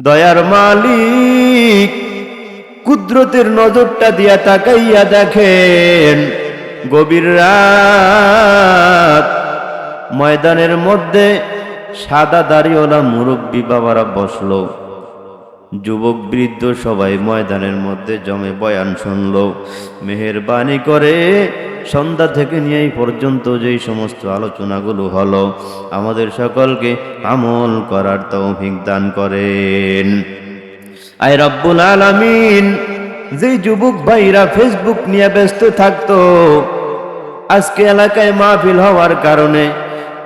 দয়ার মালিক কুদরতের নজরটা দিয়া তাকাইয়া দেখেন, গভীর রাত, ময়দানের মধ্যে সাদা দাড়িওয়ালা মুরব্বী বাবারা বসলো, যুবক বৃদ্ধ সবাই ময়দানের মধ্যে জমে বয়ান শুনলো। মেহেরবানি করে সন্ধ্যা থেকে নিয়ে এই পর্যন্ত যেই সমস্ত আলোচনাগুলো হলো, আমাদের সকলকে আমল করার তৌফিক দান করেন। আয় রব্বুল আলামিন, যেই যুবক ভাইরা ফেসবুক নিয়ে ব্যস্ত থাকতো, আজকে এলাকায় মাহফিল হওয়ার কারণে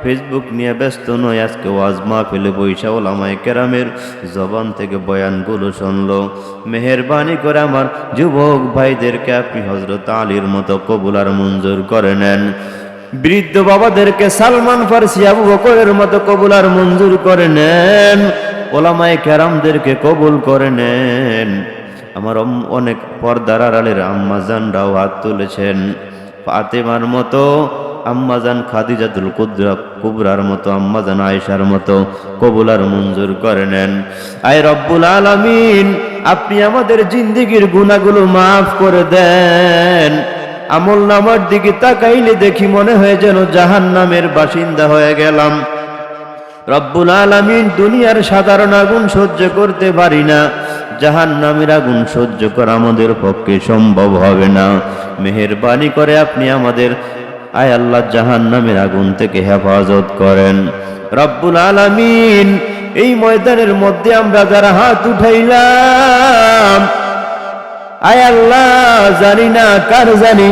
ফেসবুক নিয়ে ব্যস্ত নয়, আজকে ওয়াজ মাহফিলে বৈশা ওলামায়ে কেরামের জবান থেকে বয়ানগুলো শুনলো। মেহেরবানি করে আমার যুবক ভাইদেরকে আপনি হযরত আলীর মতো কবুল আর মঞ্জুর করে নেন। বৃদ্ধ বাবাদেরকে সালমান ফারসি, আবু বকরের মতো কবুল আর মঞ্জুর করে নেন। ওলামায়ে কেরামদেরকে কবুল করে নেন। আমার অনেক পর্দার আড়ালের আম্মাজানরাও হাত তুলেছেন। ফাতেমার মতো আম্মাজান, খাদিজাতুল কুবরার মতো আম্মাজান, আয়েশার মতো কবুল আর মঞ্জুর করে নেন। আয় রব্বুল আলামিন, আপনি আমাদের জিন্দেগির গুনাহগুলো মাফ করে দেন। আমল নামার দিকে তাকাইলে দেখি মনে হয় যেন জাহান্নামের বাসিন্দা হয়ে গেলাম। রব্বুল আলামিন, দুনিয়ার সাধারণ আগুন সহ্য করতে পারি না, জাহান্নামের আগুন সহ্য করা আমাদের পক্ষে সম্ভব হবে না। মেহেরবানি করে আপনি আমাদের আয় আল্লাহ জাহান্নামের আগুন থেকে হেফাজত করেন। রব্বুল আলামিন, এই ময়দানের মধ্যে আমরা যারা হাত উঠাইলাম, আয় আল্লাহ, জানি না কার জানি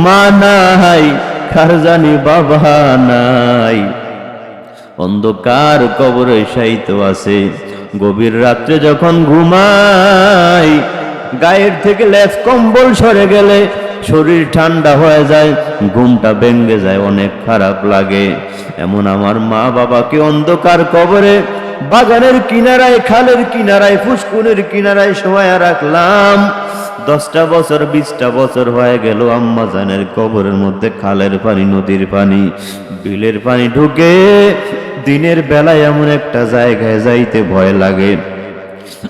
মা নাই, কার জানি বাবা নাই, অন্ধকার কবরে শায়িত আছে। গভীর রাত্রে যখন ঘুমাই, গায়ের থেকে লেপ কম্বল সরে গেলে শরীর ঠান্ডা হয়ে যায়, ঘুমটা ভেঙে যায়, অনেক খারাপ লাগে। এমন আমার মা বাবাকে অন্ধকার কবরে বাগানের কিনারায়, খালের কিনারায়, পুষ্কুনের কিনারায় শোয়া রাখলাম। 10টা বছর 20টা বছর হয়ে গেল, আম্মা জানের কবরের মধ্যে খালের পানি, নদীর পানি, বিলের পানি ঢুকে দিনের বেলায় এমন একটা জায়গায় যাইতে ভয় লাগে।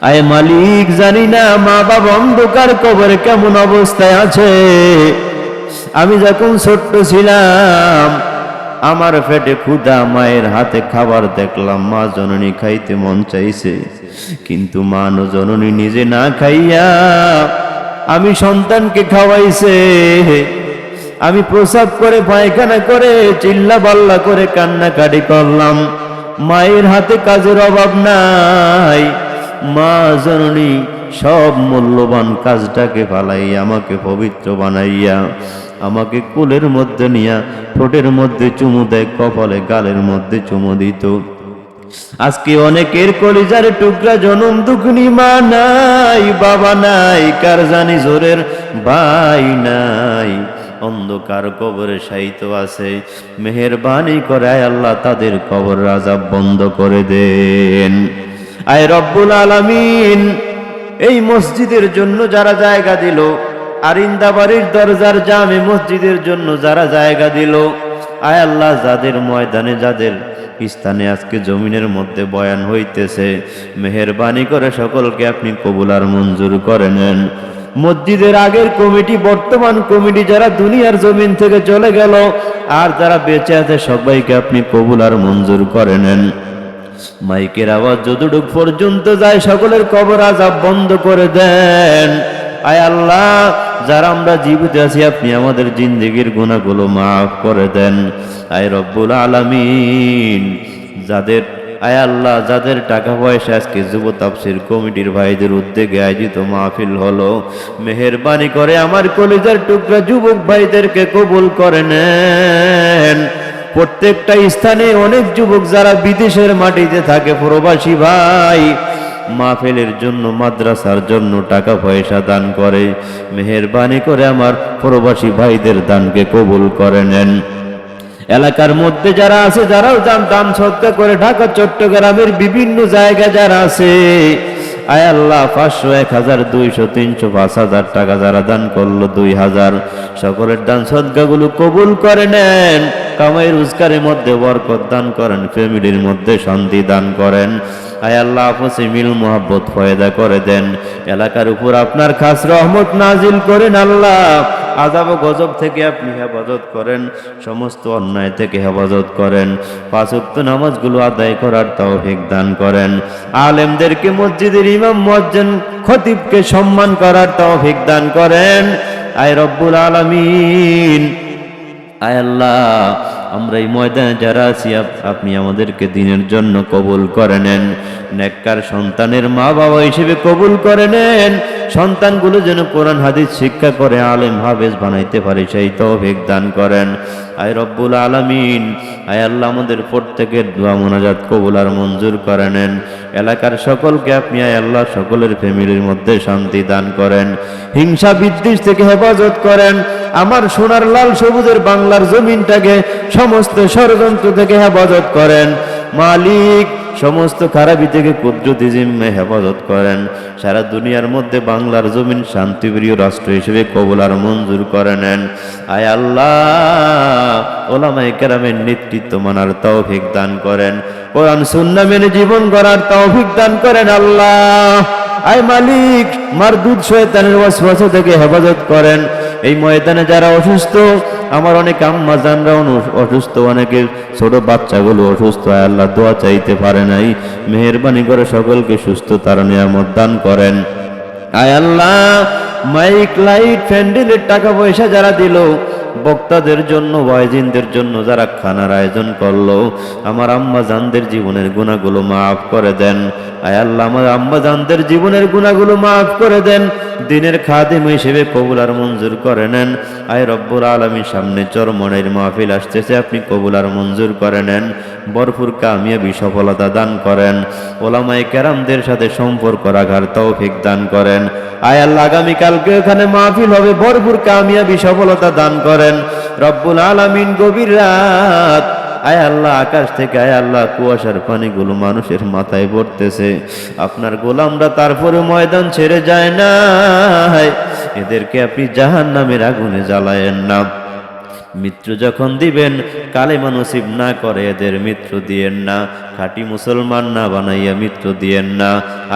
আয় মালিক, জানি না মা বাবা অন্ধকার কবরে কেমন অবস্থায় আছে। আমি যখন ছোট্ট ছিলাম, আমার পেটে ক্ষুধা, মায়ের হাতে খাবার দেখলাম, মা জননী খাইতে মন চাইছে, কিন্তু মা জননী নিজে না খাইয়া আমি সন্তানকে খাওয়াইছে। আমি প্রসাব করে, পায়খানা করে, চিল্লা পাল্লা করে কান্নাকাটি করলাম। মায়ের হাতে কাজের অভাব নাই, মা জননী সব মূল্যবান কাজটাকে ফালাইয়া আমাকে পবিত্র বানাইয়া আমাকে কোলের মধ্যে নিয়া ঠোঁটের মধ্যে চুমু দেয়, কপালে গালের মধ্যে চুমু দিত। আজকে অনেকের কলিজার টুকরা জনম দুঃখনি মা নাই, বাবা নাই, কার জানি জোরের ভাই নাই, অন্ধকার কবরে শায়িত আছে। মেহেরবানি করে আয় আল্লাহ তাদের কবর আযাব বন্ধ করে দেন। আয় রব্বুল আলামিন, এই মসজিদের জন্য যারা জায়গা দিল, আরিন্দাবাড়ির দরজার জামে মসজিদের জন্য যারা জায়গা দিল, আয় আল্লাহ যাদের ময়দানে, যাদের স্থানে আজকে জমিনের মধ্যে বয়ান হইতেছে, মেহেরবানি করে সকলকে আপনি কবুল আর মঞ্জুর করে নেন। মসজিদের আগের কমিটি, বর্তমান কমিটি, যারা দুনিয়ার জমিন থেকে চলে গেল আর যারা বেঁচে আছে, সবাইকে আপনি কবুল আর মঞ্জুর করে নেন। মাইকের আওয়াজ যতটুক পর্যন্ত যায়, সকলের কবর আযাব বন্ধ করে দেন। আয় আল্লাহ, যারা আমরা জীবিত আছি, আপনি আমাদের জিন্দেগির গুনাহগুলো মাফ করে দেন। আয় রব্বুল আলামিন, যাদের আয় আল্লাহ, যাদের টাকা পয়সা আজকে যুব তাফসীর কমিটির ভাইদের উদ্যোগে আয়োজিত মাহফিল হলো, মেহেরবানি করে আমার কলিজার টুকরা যুবক ভাইদেরকে কবুল করে নেন। প্রত্যেকটা স্থানে অনেক যুবক যারা বিদেশের মাটিতে থাকে, প্রবাসী ভাই, মাহফিলের জন্য, মাদ্রাসার জন্য টাকা পয়সা দান করে, মেহেরবানি করে আমার প্রবাসী ভাইদের দানকে কবুল করে নেন। এলাকার মধ্যে যারা আছে, যারাও দান সদকা করে, ঢাকা চট্টগ্রামের বিভিন্ন জায়গায় যারা আছে, আয় আল্লাহ 500, 1000, 200, 300, 5000 টাকা যারা দান করলো, 2000, সকলের দান সদকাগুলো কবুল করে নেন। কামাই রোজগারের মধ্যে বরকত দান করেন, ফ্যামিলির মধ্যে শান্তি দান করেন। আয় আল্লাহ আপসে মিল মোহাব্বত পয়দা করে দেন। এলাকার উপর আপনার খাস রহমত নাজিল করেন আল্লাহ। আযাব ও গজব থেকে আপনি হেফাজত করেন, সমস্ত অন্যায় থেকে হেফাজত করেন। পাঁচ ওয়াক্ত নামাজগুলো আদায় করার তৌফিক দান করেন। আলেমদেরকে, মসজিদের ইমাম, মুয়াজ্জিন, খতিবকে সম্মান করার তৌফিক দান করেন। আয় রব্বুল আলামিন, আয় আল্লাহ, আমরা এই ময়দানে যারা আছি আপনি আমাদেরকে দিনের জন্য কবুল করে নেন। নেককার সন্তানের মা বাবা হিসেবে কবুল করে নেন। সন্তানগুলো যেন কোরআন হাদিস শিক্ষা করে আলেম হাফেজ বানাইতে পারে সেই তৌফিক দান করেন। আয় রব্বুল আলামিন, আয় আল্লাহ, আমাদের প্রত্যেকের দোয়া মোনাজাত কবুল আর মঞ্জুর করে নেন। এলাকার সকলকে আপনি আয় আল্লাহ সকলের ফ্যামিলির মধ্যে শান্তি দান করেন। হিংসা বিদ্বেষ থেকে হেফাজত করেন। আমার সোনার লাল সবুজের বাংলার জমিনটাকে সমস্ত ষড়যন্ত্র থেকে হেফাজত করেন। মালিক, সমস্ত খারাপি থেকে কুদরতি জিম্মে হেফাজত করেন। সারা দুনিয়ার মধ্যে বাংলার জমিন শান্তিপ্রিয় রাষ্ট্র হিসেবে কবুল আর মঞ্জুর করে নেন। আয় আল্লাহ, ওলামায়ে কেরামের নেতৃত্ব মানার তৌফিক দান করেন। কোরআন সুন্নাহ মেনে জীবন গড়ার তৌফিক দান করেন আল্লাহ। আয় মালিক, মারদুদ শয়তানের ওয়াসওয়াসা থেকে হেফাজত করেন। এই ময়দানে যারা অসুস্থ, আমার অনেক আম্মা জানরা অসুস্থ, অনেকের ছোট বাচ্চাগুলো অসুস্থ, আয় আল্লাহ দোয়া চাইতে পারে নাই, মেহেরবানি করে সকলকে সুস্থতার নিয়ামত দান করেন। আয় আল্লাহ, মাইক, লাইট, প্যান্ডেলের টাকা পয়সা যারা দিল, বক্তাদের জন্য, ওয়াইজিনদের জন্য যারা খানার আয়োজন করলো, আমার আম্মা জানদের জীবনের গুনাহগুলো মাফ করে দেন। আয় আল্লাহ, আমার আম্মা জানদের জীবনের গুনাহগুলো মাফ করে দেন। দিনের খাদিম হিসেবে কবুল আর মঞ্জুর করে নেন। আয় রব্বুল আলামিন, সামনে চরমনের মাহফিল আসতেছে, আপনি কবুল আর মঞ্জুর করে নেন। ভরপুর কামিয়াবি সফলতা দান করেন। ওলামায়ে কেরামদের সাথে সম্পর্ক রাখার তৌফিক দান করেন। আয় আল্লাহ, আগামীকালকে এখানে মাহফিল হবে, ভরপুর কামিয়াবি সফলতা দান করেন রব্বুল আলামিন। গভীর রাত, আয় আল্লাহ, আকাশ থেকে আয় আল্লাহ কুয়াশার পানিগুলো মানুষের মাথায় পড়তেছে, আপনার গোলামরা তারপরে ময়দান ছেড়ে যায় না। এদেরকে আপনি জাহান্নামের আগুনে জ্বালায়েন না। মৃত্যু যখন দিবেন, কালেমা নসিব না করে এদের মৃত্যু দিয়েন না। খাঁটি মুসলমান না বানাইয়া মৃত্যু দিয়েন না।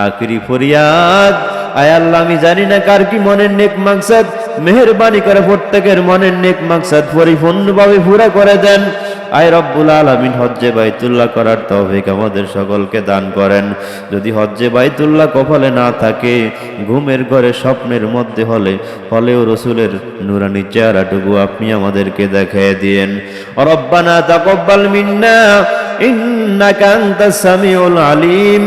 আখিরি ফরিয়াদ, আয় আল্লাহ, আমি জানি না কার কি মনের নেক মাকসাদ, মেহেরবানি করে প্রত্যেকের মনের নেক মাকসাদ পরিপূর্ণভাবে পুরা করে দেন। আয় রব্বুল আলামিন, হজ্জে বাইতুল্লাহ করার তৌফিক আমাদের সকলকে দান করেন। যদি হজ্জে বাইতুল্লাহ কপালে না থাকে, ঘুমের ঘরে স্বপ্নের মধ্যে হলেও রসুলের নুরানি চেহারাটুকু আপনি আমাদেরকে দেখায় দিয়েন। রব্বানা তাকাব্বাল মিন্না ইন্নাকা আনতাস সামিউল আলিম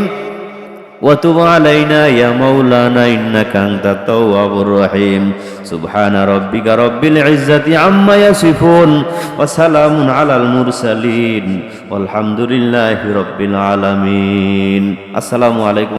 وتب علينا يا مولانا إنك أنت التواب الرحيم سبحان ربك رب العزة عما يصفون وسلام على المرسلين والحمد لله رب العالمين. السلام عليكم.